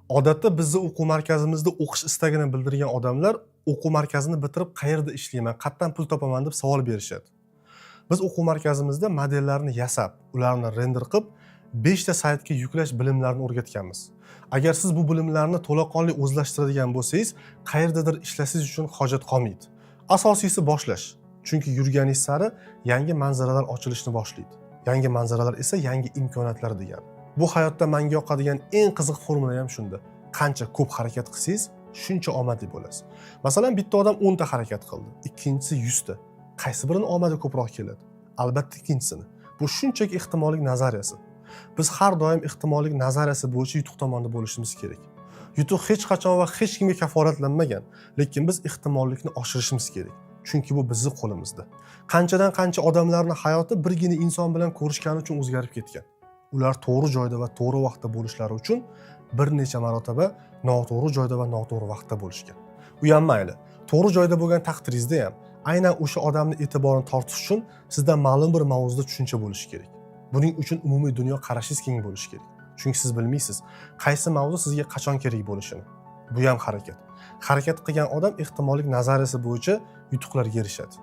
Odatda bizni o'quv markazimizda o'qish istagini bildirgan odamlar o'quv markazini bitirib qayerda ishlayman, qayerdan pul topaman deb savol berishadi. Biz o'quv markazimizda modellarni yasab, ularni render qilib, 5 ta saytga yuklash bilimlarini o'rgatganmiz. Agar siz bu bilimlarni to'laqonli o'zlashtiradigan bo'lsangiz, qayerdadir ishlashingiz uchun hojat qolmaydi. Asosiysi boshlash. Chunki yurganingiz sari yangi manzaralar ochilishni boshlaydi. Yangi manzaralar esa yangi imkoniyatlar degani. Bu hayotda menga yoqadigan eng qiziq formula ham shunda. Qancha ko'p harakat qilsangiz, shuncha omadli bo'lasiz. Masalan, bitta odam 10 ta harakat qildi, ikkinchisi 100 ta. Qaysi birini omadi ko'proq keladi? Albatta ikkinchisini. Bu shunchaki ehtimollik nazariyasi. Biz har doim ehtimollik nazariyasi bo'yicha yutuq tomonda bo'lishimiz kerak. Yutuq hech qachon va hech kimga kafolatlanmagan, lekin biz ehtimollikni oshirishimiz kerak. Chunki bu bizning qo'limizda. Qanchadan qancha odamlarning hayoti birgina inson bilan ko'rishgani uchun o'zgarib ketgan. Ular to'g'ri joyda va to'g'ri vaqtda bo'lishlari uchun bir necha marotaba noto'g'ri joyda va noto'g'ri vaqtda bo'lishgan. U ham mayli. To'g'ri joyda bo'lgan taqdiringizda ham aynan o'sha odamni e'tiborini tortish uchun sizdan ma'lum bir mavzuda tushuncha bo'lishi kerak. Buning uchun umumiy dunyo qarashingiz keng bo'lishi kerak. Chunki siz bilmaysiz, qaysi mavzu sizga qachon kerak bo'lishini. Bu ham harakat. Harakat qilgan odam ehtimollik nazariyasi bo'yicha yutuqlarga erishadi.